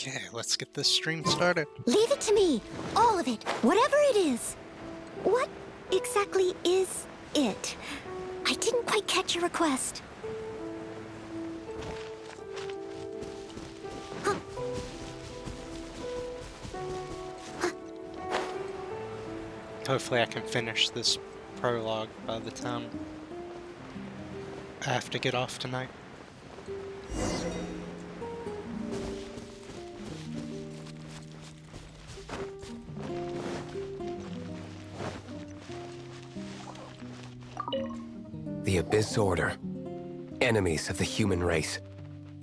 Okay, let's get this stream started. Leave it to me. All of it. Whatever it is. What exactly is it? I didn't quite catch your request. Huh. Huh. Hopefully I can finish this prologue by the time I have to get off tonight. The Abyss Order. Enemies of the human race.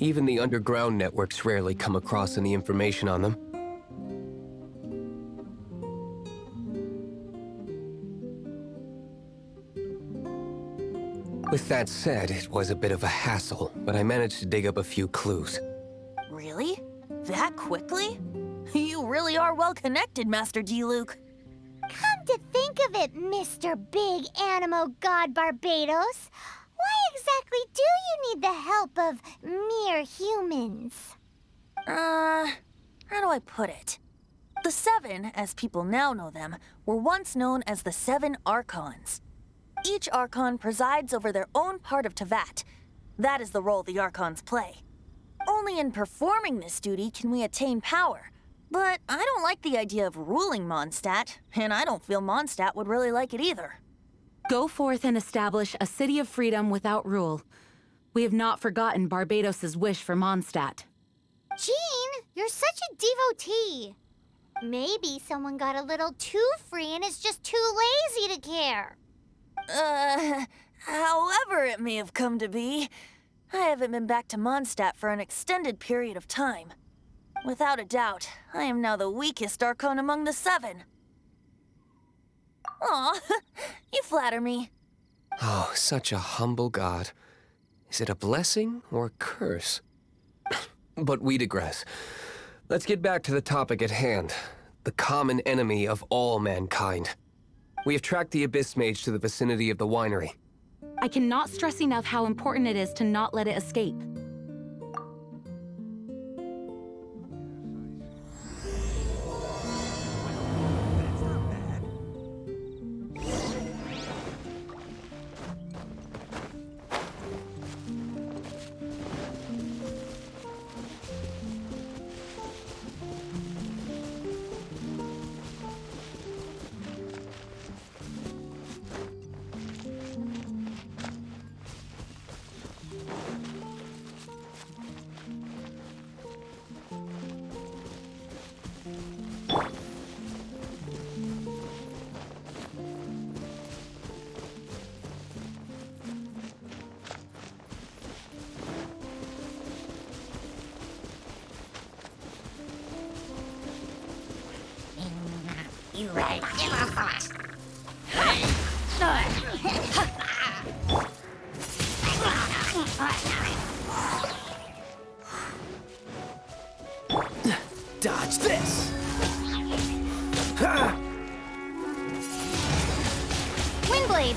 Even the underground networks rarely come across any information on them. With that said, it was a bit of a hassle, but I managed to dig up a few clues. Really? That quickly? You really are well connected, Master D-Luke. Come to think of it, Mr. Big Animo God Barbados, why exactly do you need the help of mere humans? How do I put it? The Seven, as people now know them, were once known as the Seven Archons. Each Archon presides over their own part of Teyvat. That is the role the Archons play. Only in performing this duty can we attain power. But I don't like the idea of ruling Mondstadt, and I don't feel Mondstadt would really like it either. Go forth and establish a city of freedom without rule. We have not forgotten Barbados' wish for Mondstadt. Jean, you're such a devotee. Maybe someone got a little too free and is just too lazy to care. However it may have come to be, I haven't been back to Mondstadt for an extended period of time. Without a doubt, I am now the weakest Archon among the Seven. Aw, you flatter me. Oh, such a humble god. Is it a blessing or a curse? But we digress. Let's get back to the topic at hand. The common enemy of all mankind. We have tracked the Abyss Mage to the vicinity of the winery. I cannot stress enough how important it is to not let it escape. You right. Dodge this! Windblade.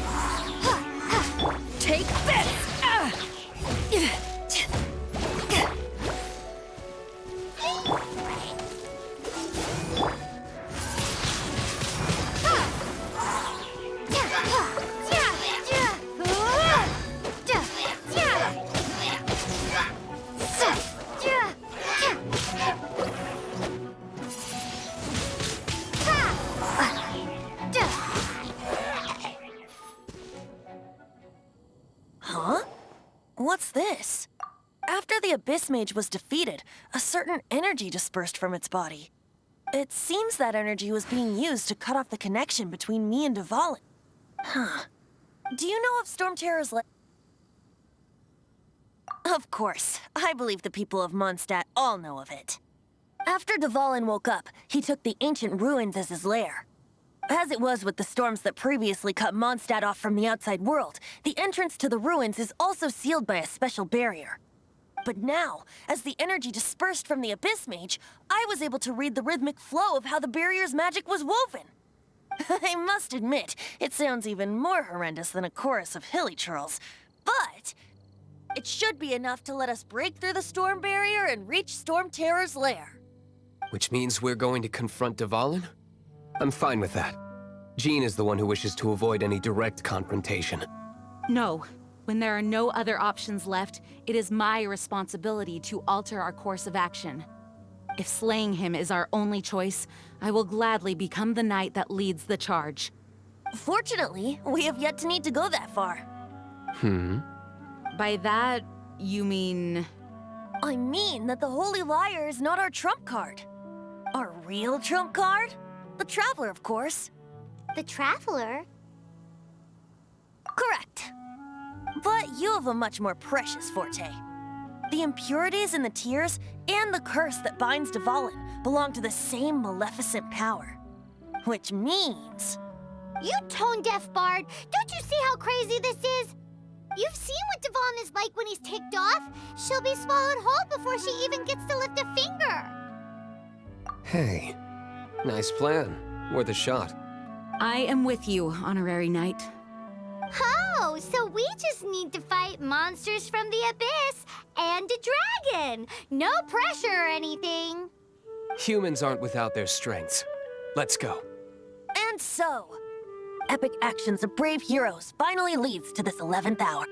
Take this! Huh? What's this? After the Abyss Mage was defeated, a certain energy dispersed from its body. It seems that energy was being used to cut off the connection between me and Dvalin. Huh. Do you know of Storm Terror's Of course. I believe the people of Mondstadt all know of it. After Dvalin woke up, he took the ancient ruins as his lair. As it was with the storms that previously cut Mondstadt off from the outside world, the entrance to the ruins is also sealed by a special barrier. But now, as the energy dispersed from the Abyss Mage, I was able to read the rhythmic flow of how the barrier's magic was woven. I must admit, it sounds even more horrendous than a chorus of hilly churls. But it should be enough to let us break through the storm barrier and reach Storm Terror's lair. Which means we're going to confront Dvalin? I'm fine with that. Jean is the one who wishes to avoid any direct confrontation. No. When there are no other options left, it is my responsibility to alter our course of action. If slaying him is our only choice, I will gladly become the knight that leads the charge. Fortunately, we have yet to need to go that far. By that, you mean... I mean that the Holy Liar is not our trump card. Our real trump card? The Traveler, of course. The Traveler? Correct. But you have a much more precious forte. The impurities in the tears and the curse that binds Dvalin belong to the same maleficent power. Which means... You tone-deaf bard! Don't you see how crazy this is? You've seen what Dvalin is like when he's ticked off. She'll be swallowed whole before she even gets to lift a finger. Hey, nice plan. Worth a shot. I am with you, Honorary Knight. Oh, so we just need to fight monsters from the abyss and a dragon. No pressure or anything. Humans aren't without their strengths. Let's go. And so, epic actions of brave heroes finally leads to this 11th hour.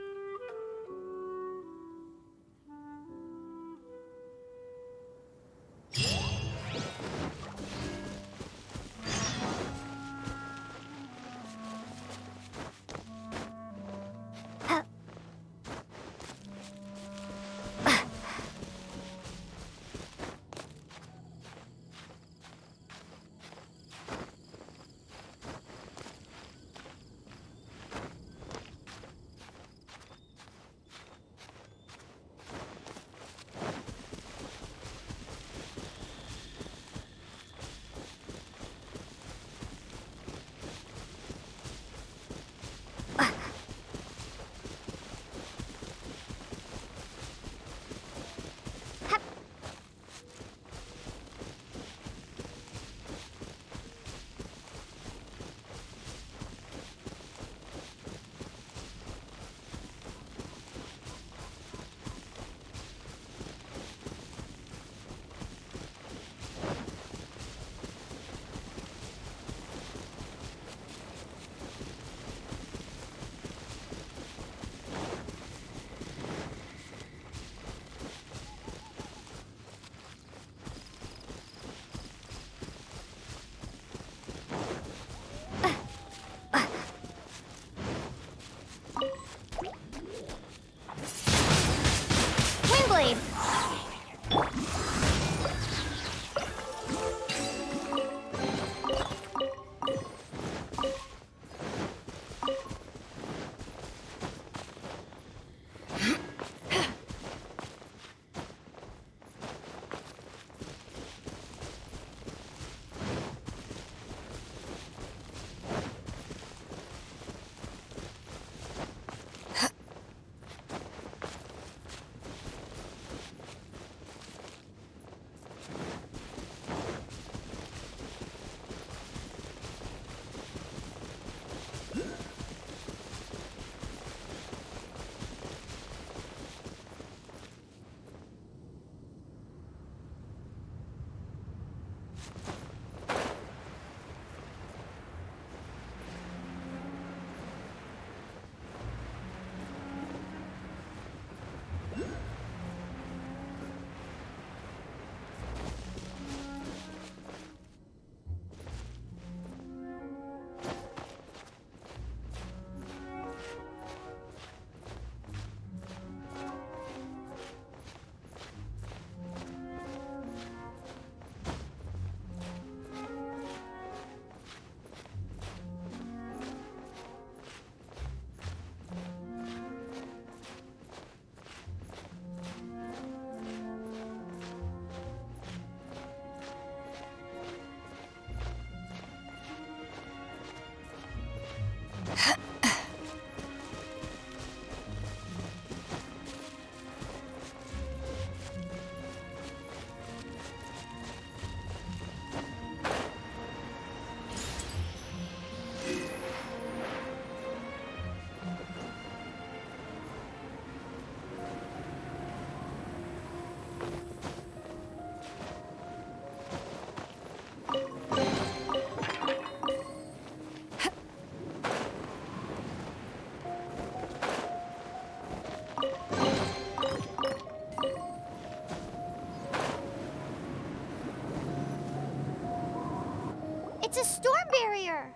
It's a storm barrier.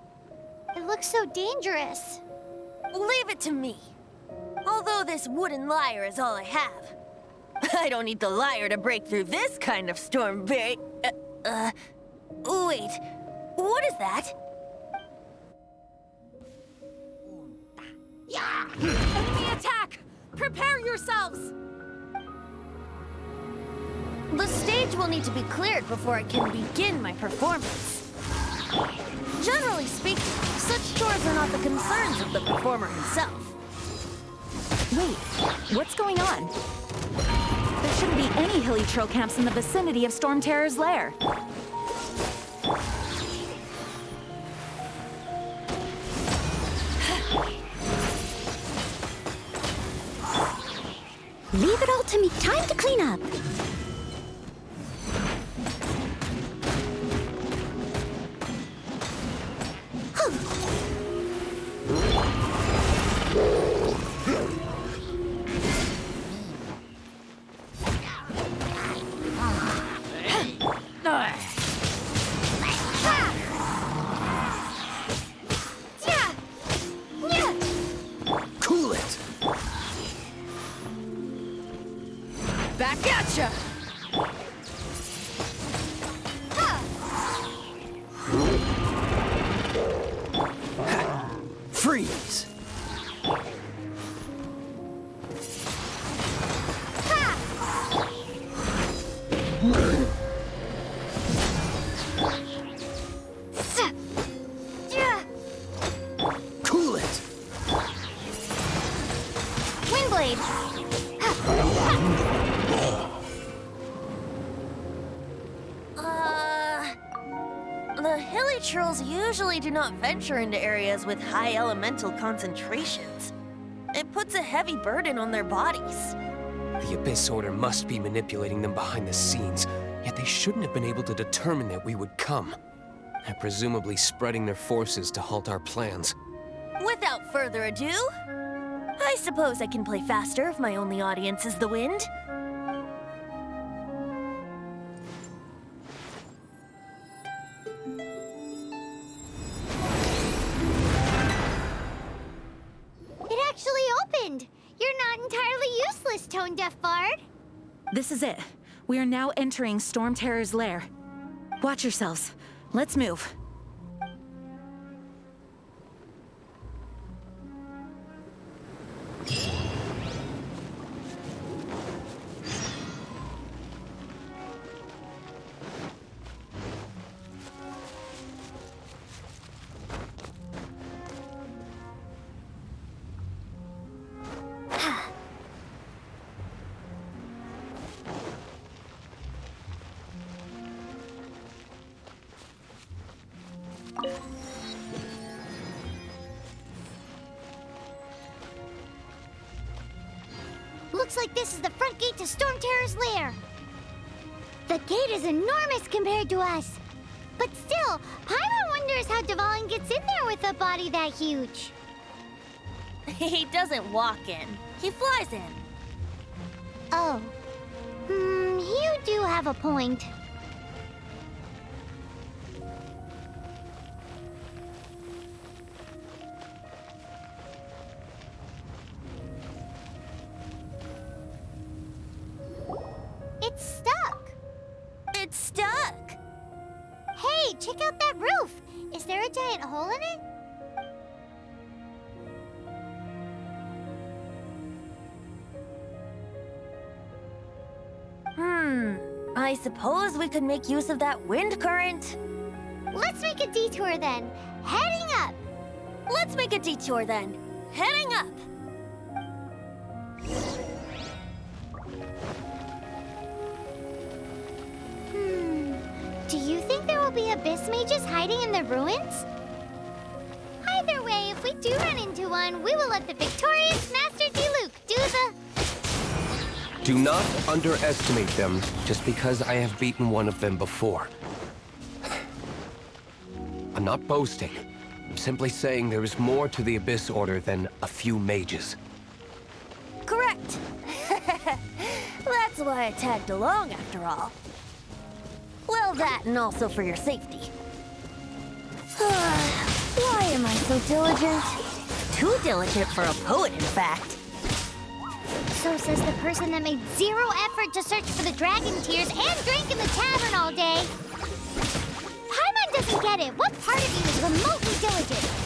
It looks so dangerous. Leave it to me. Although this wooden lyre is all I have. I don't need the lyre to break through this kind of storm wait, what is that? Enemy attack! Prepare yourselves! The stage will need to be cleared before I can begin my performance. Generally speaking, such chores are not the concerns of the performer himself. Wait, what's going on? There shouldn't be any hilly trail camps in the vicinity of Storm Terror's lair. Leave it all to me. Time to clean up. Cool it! Back at ya! Freeze! Cool it! Windblade. The hilly trolls usually do not venture into areas with high elemental concentrations. It puts a heavy burden on their bodies. The Abyss Order must be manipulating them behind the scenes, yet they shouldn't have been able to determine that we would come. They're presumably spreading their forces to halt our plans. Without further ado, I suppose I can play faster if my only audience is the wind. It actually opened. You're not entirely useless, Tone Deaf Bard. This is it. We are now entering Storm Terror's lair. Watch yourselves. Let's move. Looks like this is the front gate to Storm Terror's lair. The gate is enormous compared to us. But still, Paimon wonders how Dvalin gets in there with a body that huge. He doesn't walk in, he flies in. Oh. You do have a point. It's stuck. It's stuck. Hey, check out that roof. Is there a giant hole in it? I suppose we could make use of that wind current. Let's make a detour then. Heading up. Let's make a detour then. Heading up. Do you think there will be abyss mages hiding in the ruins? Either way, if we do run into one, we will let the victorious Master Diluc do the... Do not underestimate them just because I have beaten one of them before. I'm not boasting. I'm simply saying there is more to the Abyss Order than a few mages. Correct. That's why I tagged along after all. Well, that and also for your safety. Why am I so diligent? Too diligent for a poet, in fact. So says the person that made zero effort to search for the dragon tears and drink in the tavern all day. Paimon doesn't get it. What part of you is remotely diligent?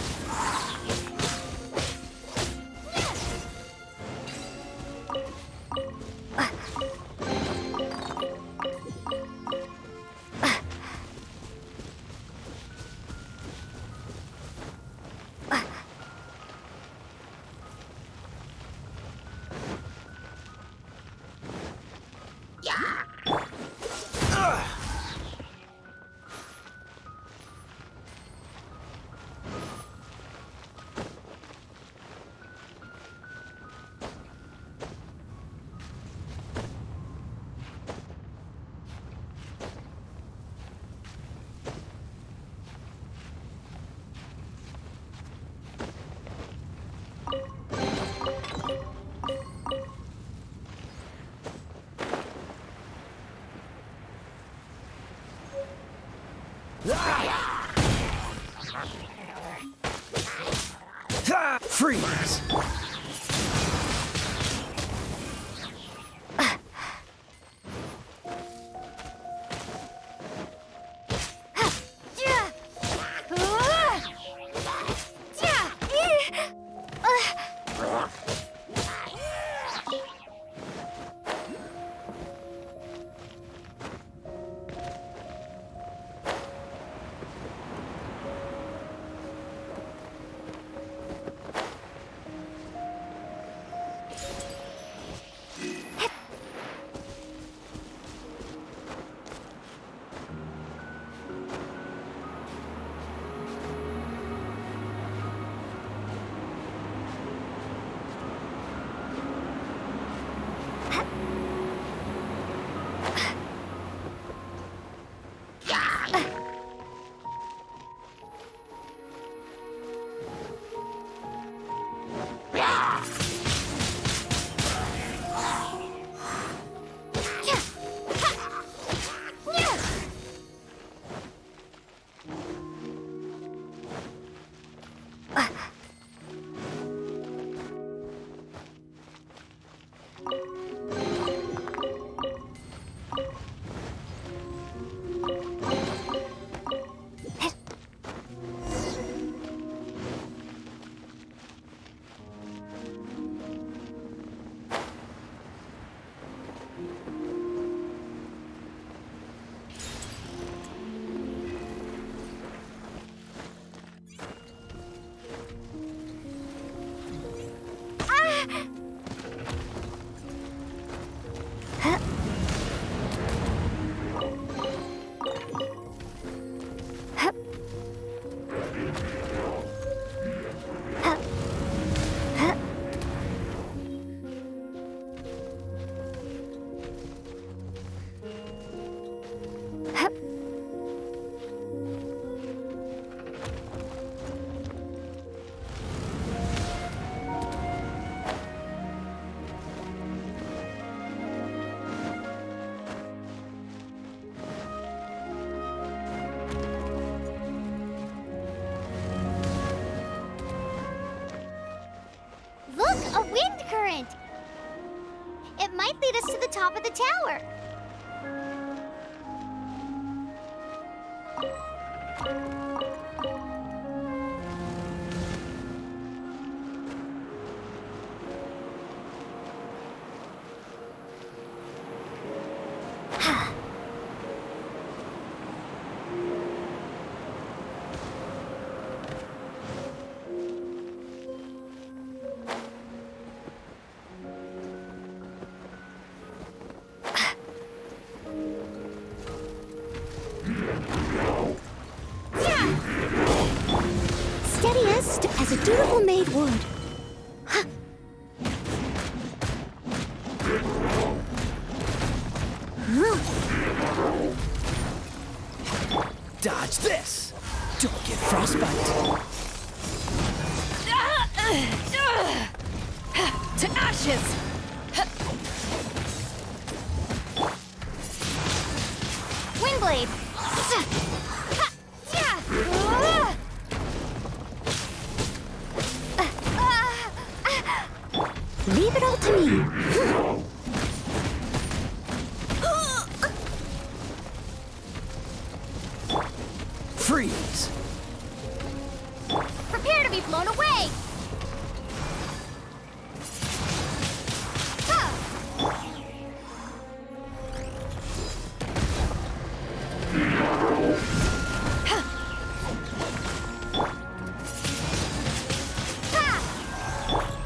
Freeze! Look, a wind current! It might lead us to the top of the tower. Steadiest as a dutiful maid would. Dodge this! Don't get frostbite. To ashes! Windblade! to me. Freeze! Prepare to be blown away!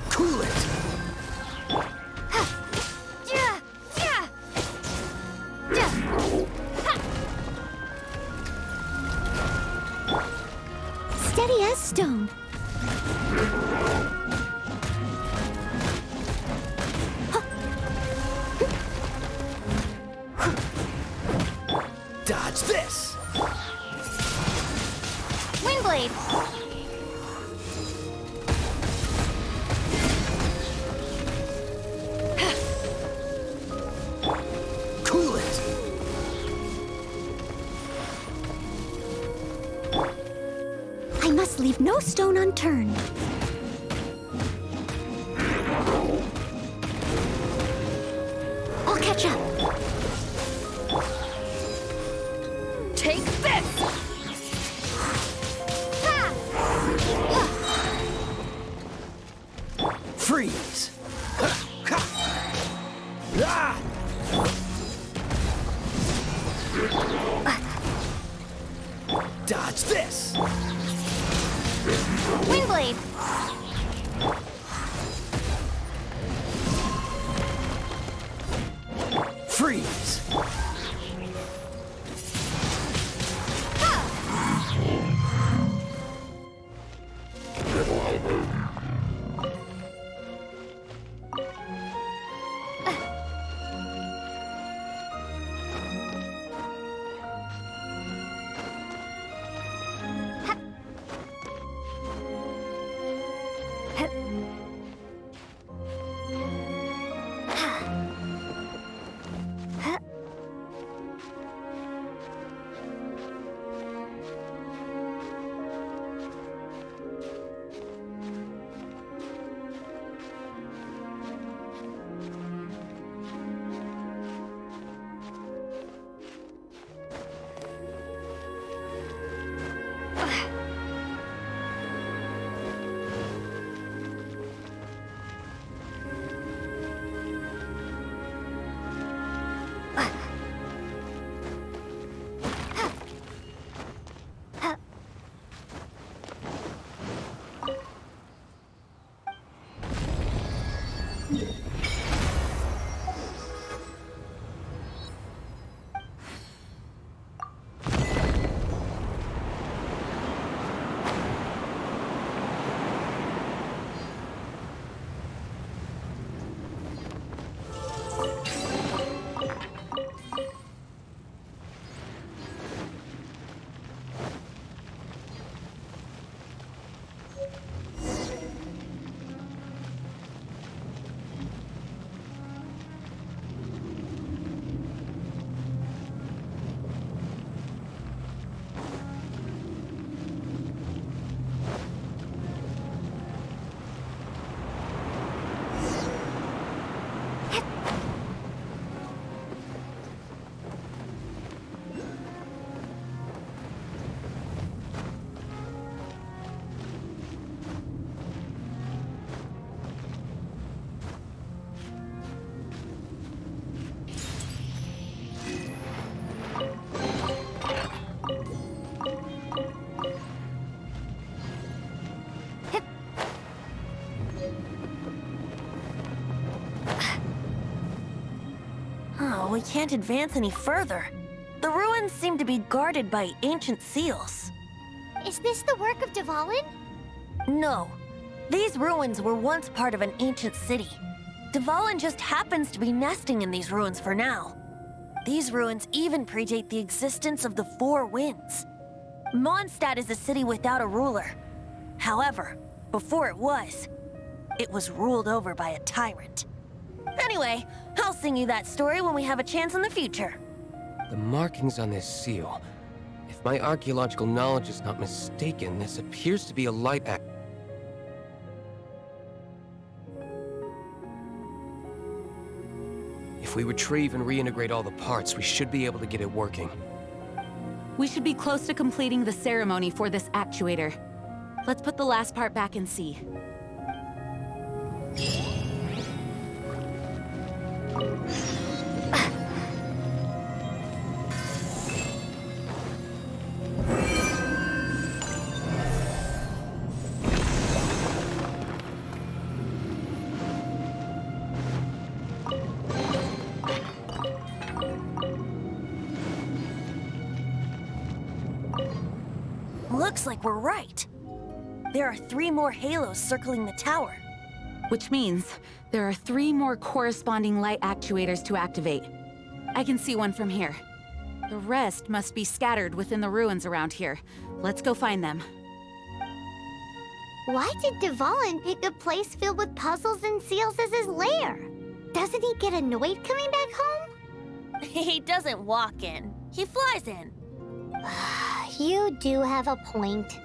Cool it! Steady as stone. Dodge this! Windblade! Cool it! I must leave no stone unturned. I'll catch up. Take this! Freeze! Ah! Dodge this! Windblade! Freeze! Oh, we can't advance any further. The ruins seem to be guarded by ancient seals. Is this the work of Dvalin? No. These ruins were once part of an ancient city. Dvalin just happens to be nesting in these ruins for now. These ruins even predate the existence of the Four Winds. Mondstadt is a city without a ruler. However, before it was ruled over by a tyrant. Anyway, I'll sing you that story when we have a chance in the future. The markings on this seal. If my archaeological knowledge is not mistaken, this appears to be a light act. If we retrieve and reintegrate all the parts, we should be able to get it working. We should be close to completing the ceremony for this actuator. Let's put the last part back and see. Looks like we're right. There are 3 more halos circling the tower. Which means there are 3 more corresponding light actuators to activate. I can see one from here. The rest must be scattered within the ruins around here. Let's go find them. Why did Dvalin pick a place filled with puzzles and seals as his lair? Doesn't he get annoyed coming back home? He doesn't walk in. He flies in. You do have a point.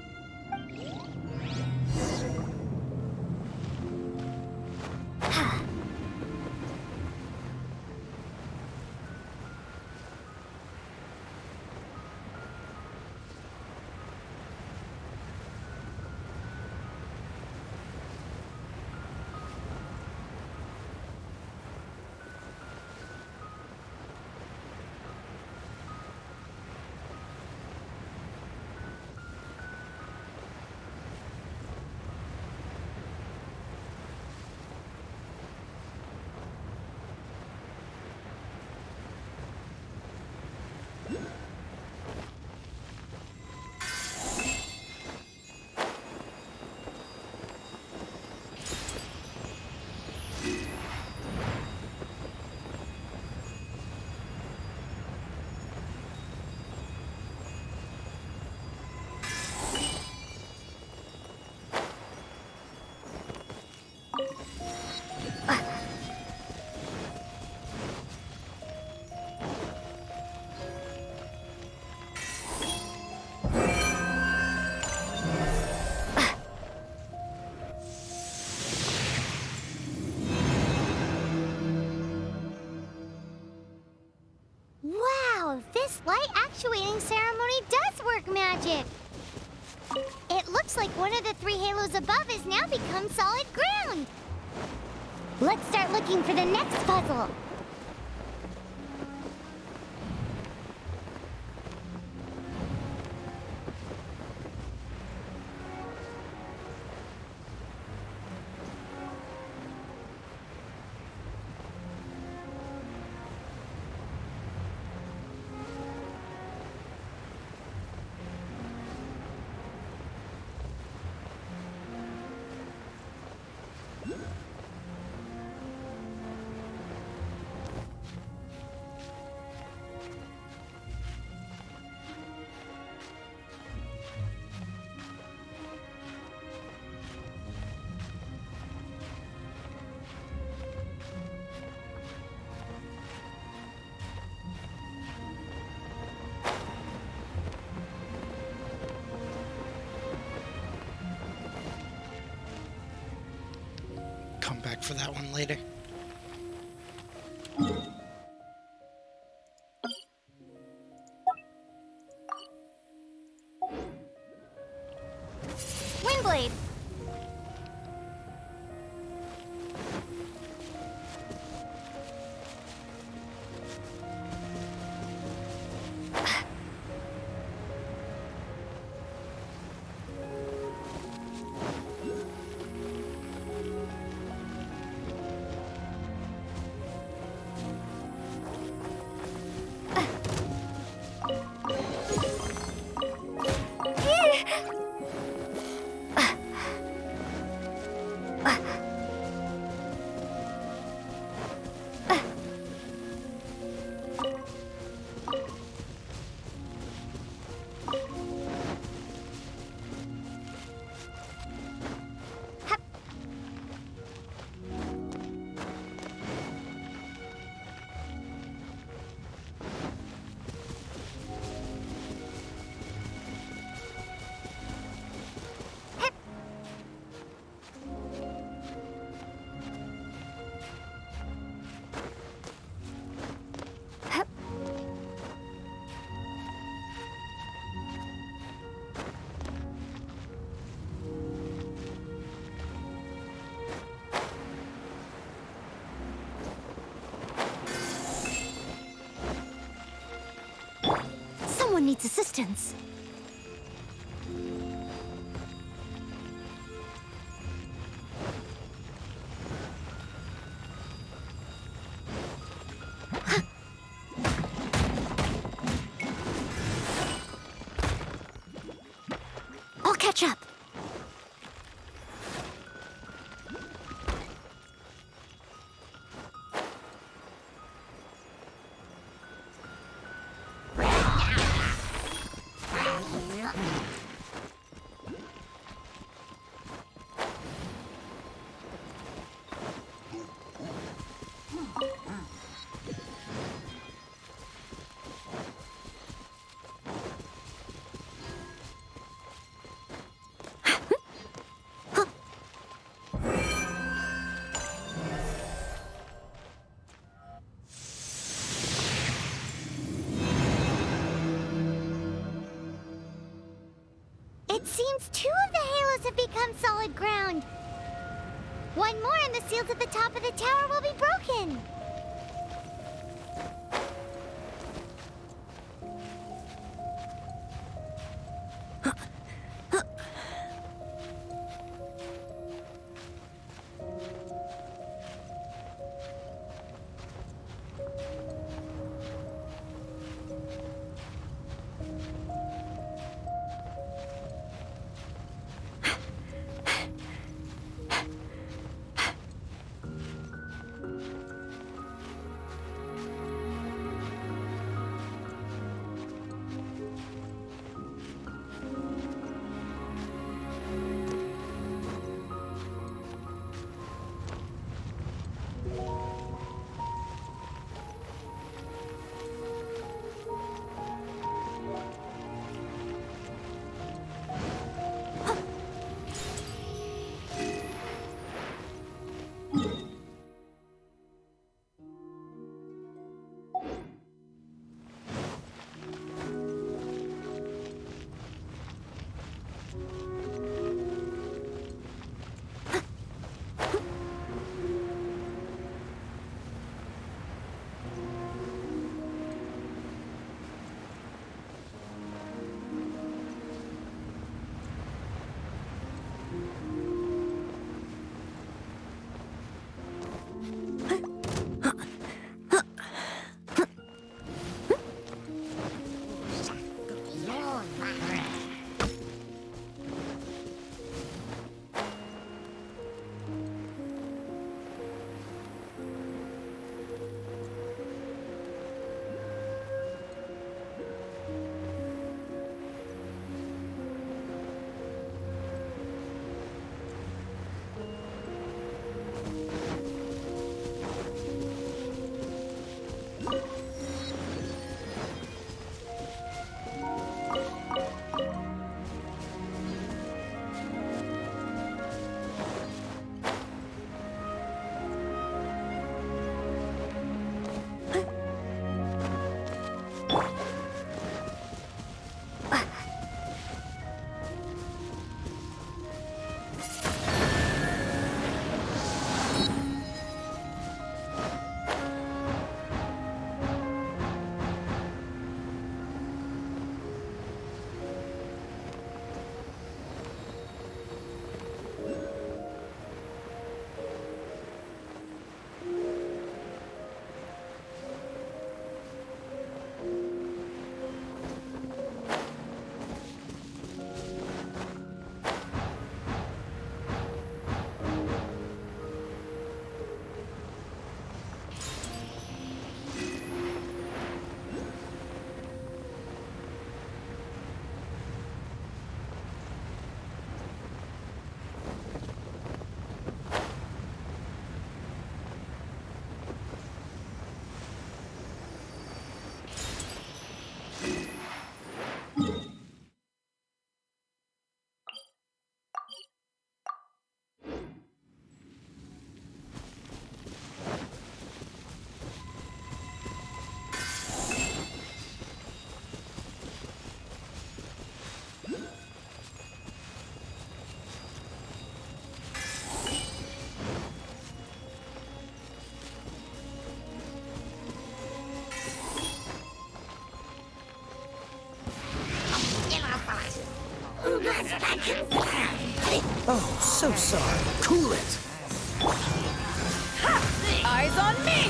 Wow, this light actuating ceremony does work magic! It looks like one of the 3 halos above has now become solid ground! Let's start looking for the next puzzle! Come back for that one later. Windblade! Someone needs assistance. I'll catch up. It seems 2 of the halos have become solid ground. One more and the seals at the top of the tower will be broken. Oh, so sorry. Cool it. Eyes on me!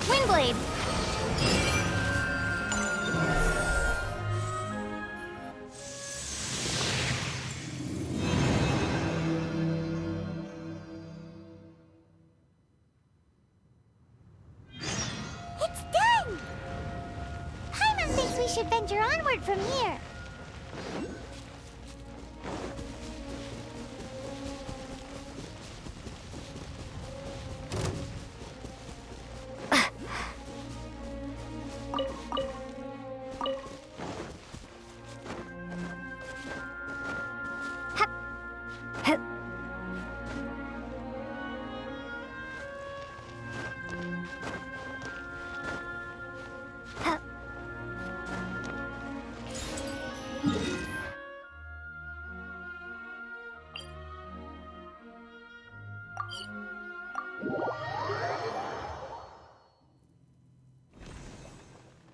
Windblade. It's done! Paimon thinks we should venture onward from here.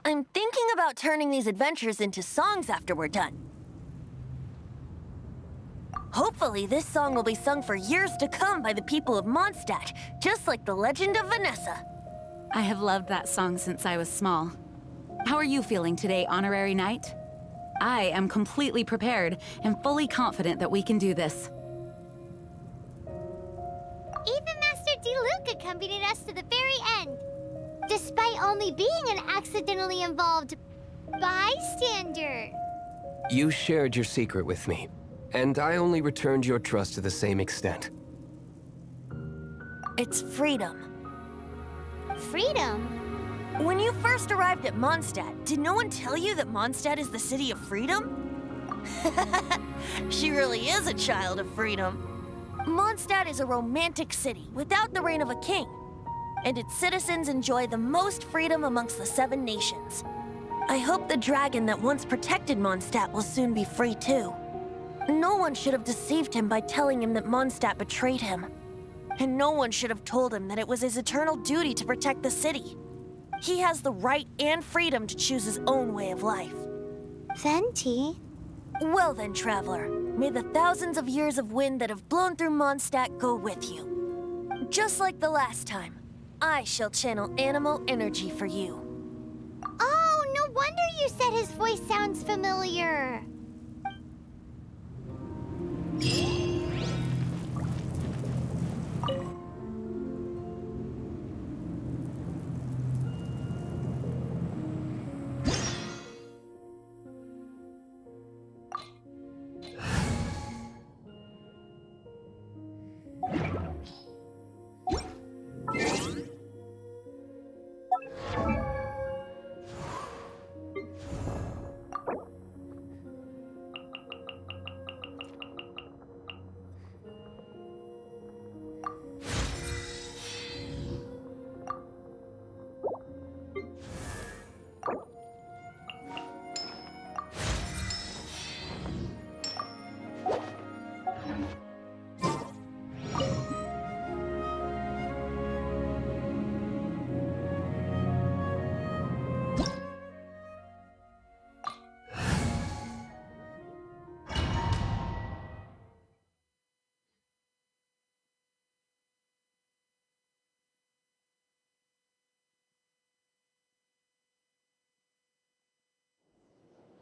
I'm thinking about turning these adventures into songs after we're done. Hopefully, this song will be sung for years to come by the people of Mondstadt, just like the legend of Vanessa. I have loved that song since I was small. How are you feeling today, Honorary Knight? I am completely prepared and fully confident that we can do this. Even Master Diluc accompanied us to the very end, despite only being an accidentally involved bystander. You shared your secret with me, and I only returned your trust to the same extent. It's freedom. Freedom? When you first arrived at Mondstadt, did no one tell you that Mondstadt is the city of freedom? She really is a child of freedom. Mondstadt is a romantic city without the reign of a king, and its citizens enjoy the most freedom amongst the 7 nations. I hope the dragon that once protected Mondstadt will soon be free too. No one should have deceived him by telling him that Mondstadt betrayed him. And no one should have told him that it was his eternal duty to protect the city. He has the right and freedom to choose his own way of life. Venti? Well then, traveler, may the thousands of years of wind that have blown through Mondstadt go with you. Just like the last time, I shall channel animal energy for you. Oh, no wonder you said his voice sounds familiar.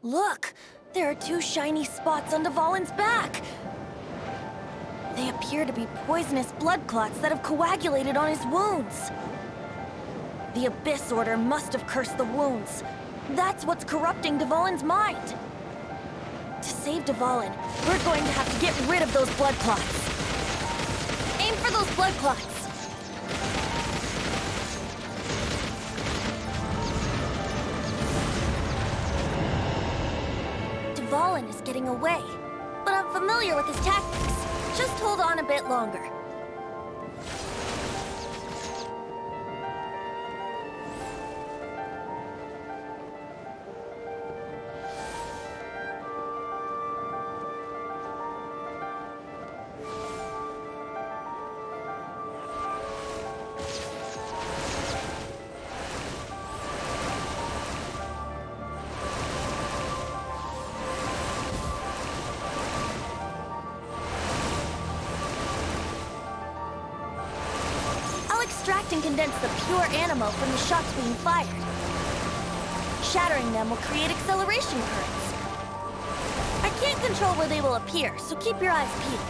Look! There are 2 shiny spots on Dvalin's back! They appear to be poisonous blood clots that have coagulated on his wounds. The Abyss Order must have cursed the wounds. That's what's corrupting Dvalin's mind. To save Dvalin, we're going to have to get rid of those blood clots. Aim for those blood clots! Dvalin is getting away, but I'm familiar with his tactics. Just hold on a bit longer. condense the pure animo from the shots being fired. Shattering them will create acceleration currents. I can't control where they will appear, so keep your eyes peeled.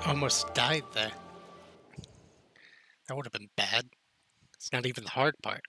Almost died there. That would have been bad. It's not even the hard part.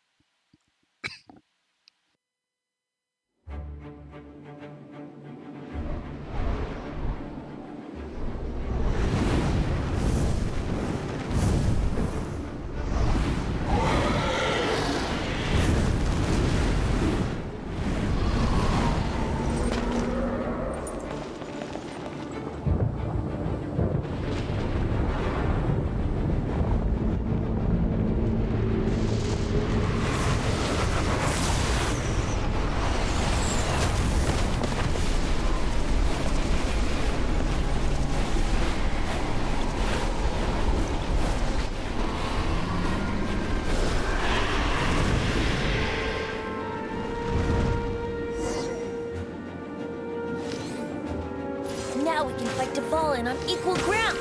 Now we can fight Dvalin on equal grounds.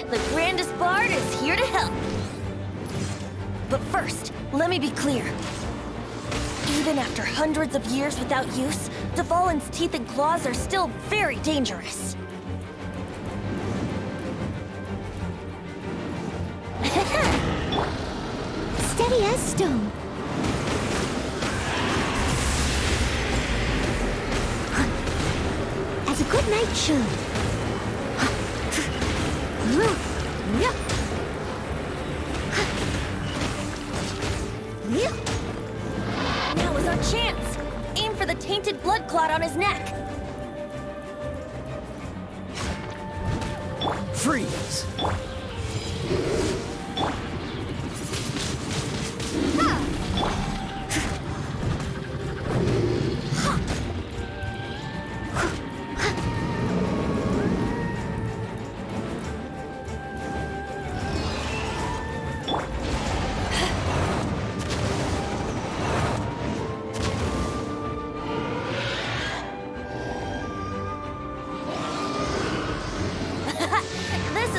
The grandest bard is here to help. But first, let me be clear. Even after hundreds of years without use, Dvalin's teeth and claws are still very dangerous. Steady as stone. As a good knight should. Now is our chance. Aim for the tainted blood clot on his neck. Freeze!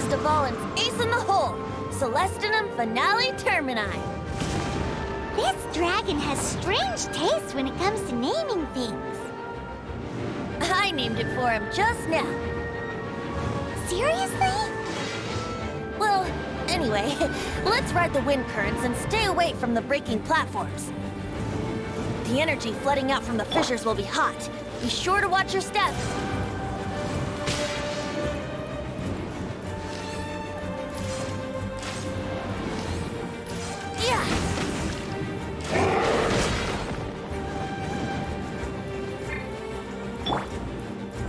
Dvalin's ace in the hole, Celestinum Finale Termini. This dragon has strange taste when it comes to naming things. I named it for him just now. Seriously? Well, anyway, let's ride the wind currents and stay away from the breaking platforms. The energy flooding out from the fissures will be hot. Be sure to watch your step. Yeah.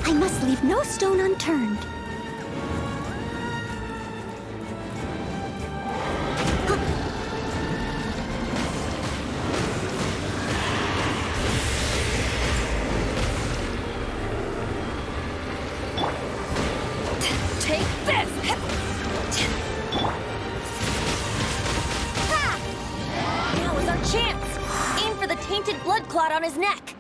I must leave no stone unturned. Take this! Now is our chance! Aim for the tainted blood clot on his neck!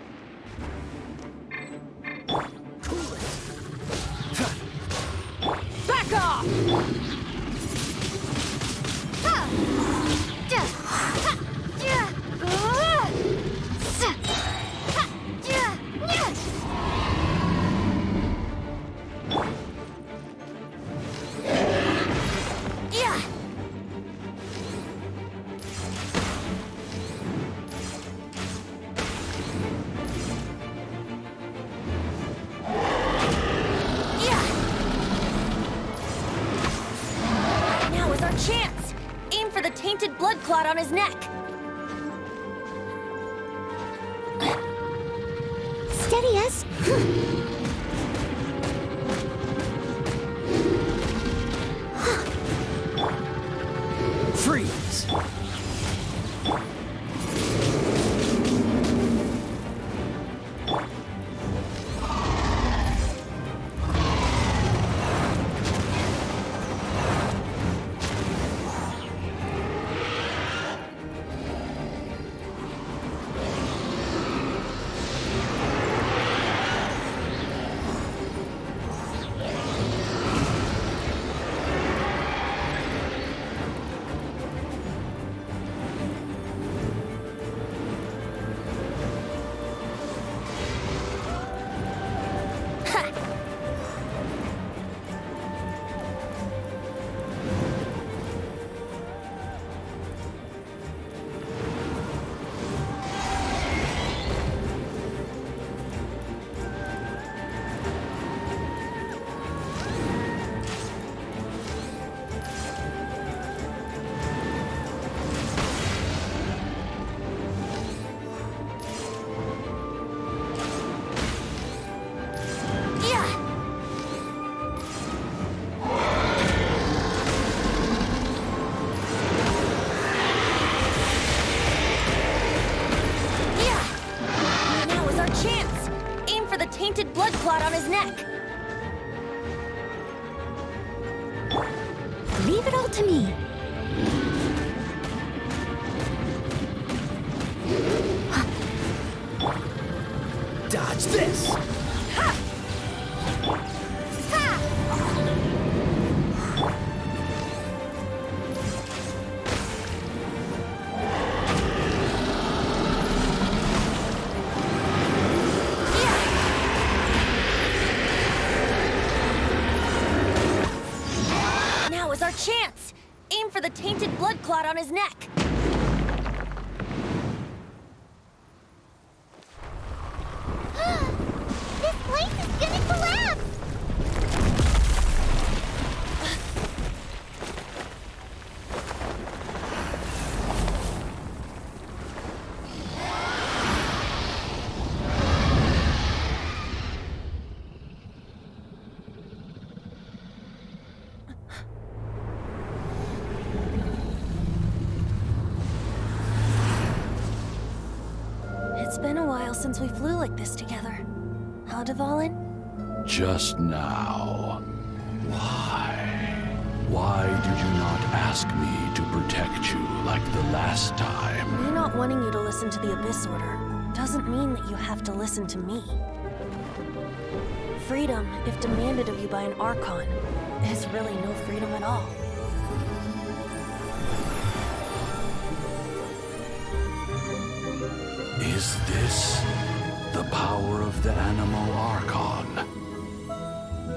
Back off! Yeah! Now is our chance! Aim for the tainted blood clot on his neck! Steady us. Freeze! tainted blood clot on his neck. Leave it all to me. Dodge this! Now is our chance. Aim for the tainted blood clot on his neck. This place is gonna collapse! It's been a while since we flew like this together. Huh, Dvalin? Just now. Why? Why did you not ask me to protect you like the last time? Me not wanting you to listen to the Abyss Order doesn't mean that you have to listen to me. Freedom, if demanded of you by an Archon, is really no freedom at all. Is this the power of the Animo Archon?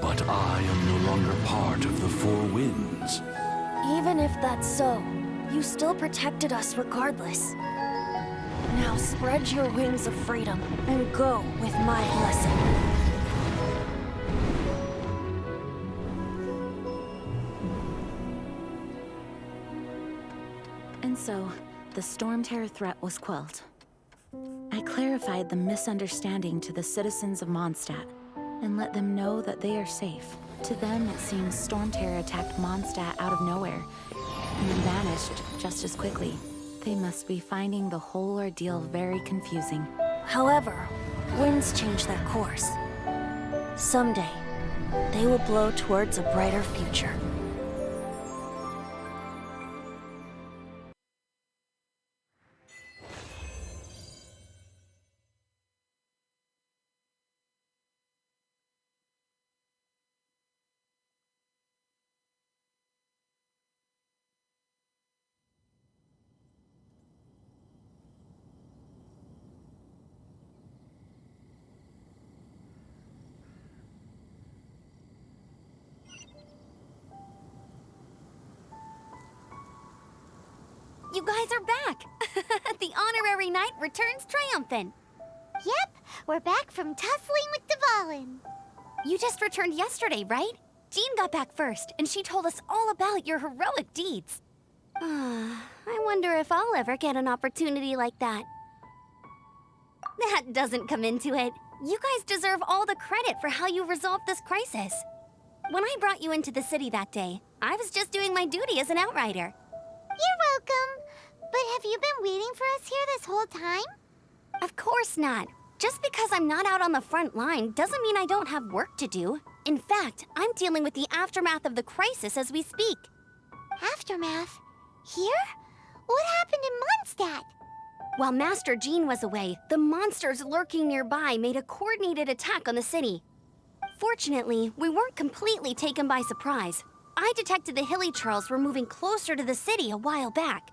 But I am no longer part of the Four Winds. Even if that's so, you still protected us regardless. Now spread your wings of freedom and go with my blessing. And so, the Storm Terror threat was quelled. I clarified the misunderstanding to the citizens of Mondstadt and let them know that they are safe. To them, it seems Storm Terror attacked Mondstadt out of nowhere and then vanished just as quickly. They must be finding the whole ordeal very confusing. However, winds change their course. Someday, they will blow towards a brighter future. You guys are back! The honorary knight returns triumphant. Yep, we're back from tussling with Dvalin. You just returned yesterday, right? Jean got back first, and she told us all about your heroic deeds. I wonder if I'll ever get an opportunity like that. That doesn't come into it. You guys deserve all the credit for how you resolved this crisis. When I brought you into the city that day, I was just doing my duty as an outrider. You're welcome. But have you been waiting for us here this whole time? Of course not. Just because I'm not out on the front line doesn't mean I don't have work to do. In fact, I'm dealing with the aftermath of the crisis as we speak. Aftermath? Here? What happened in Mondstadt? While Master Jean was away, the monsters lurking nearby made a coordinated attack on the city. Fortunately, we weren't completely taken by surprise. I detected the Hilly Churls were moving closer to the city a while back.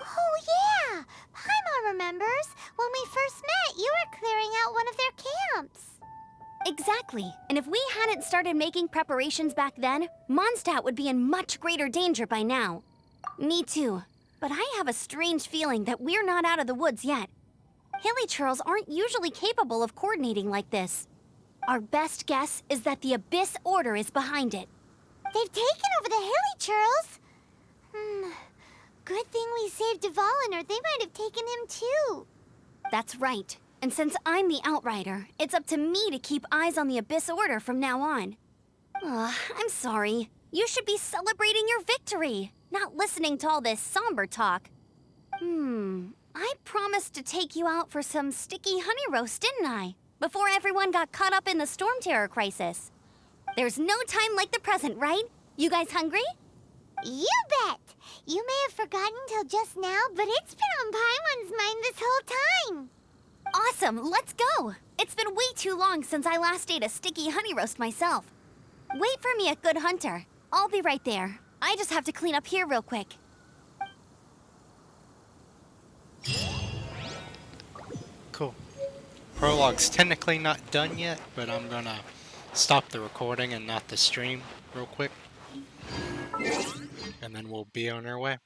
Oh yeah! Paimon remembers. When we first met, you were clearing out one of their camps. Exactly. And if we hadn't started making preparations back then, Mondstadt would be in much greater danger by now. Me too. But I have a strange feeling that we're not out of the woods yet. Hilly Churls aren't usually capable of coordinating like this. Our best guess is that the Abyss Order is behind it. They've taken over the Hilly Churls? Good thing we saved Dvalin, or they might have taken him too. That's right. And since I'm the Outrider, it's up to me to keep eyes on the Abyss Order from now on. I'm sorry. You should be celebrating your victory, not listening to all this somber talk. I promised to take you out for some sticky honey roast, didn't I? Before everyone got caught up in the Storm Terror crisis. There's no time like the present, right? You guys hungry? You bet! You may have forgotten till just now, but it's been on Paimon's mind this whole time. Awesome, let's go! It's been way too long since I last ate a sticky honey roast myself. Wait for me at Good Hunter. I'll be right there. I just have to clean up here real quick. Cool. Prologue's technically not done yet, but I'm gonna stop the recording and not the stream real quick. And then we'll be on our way.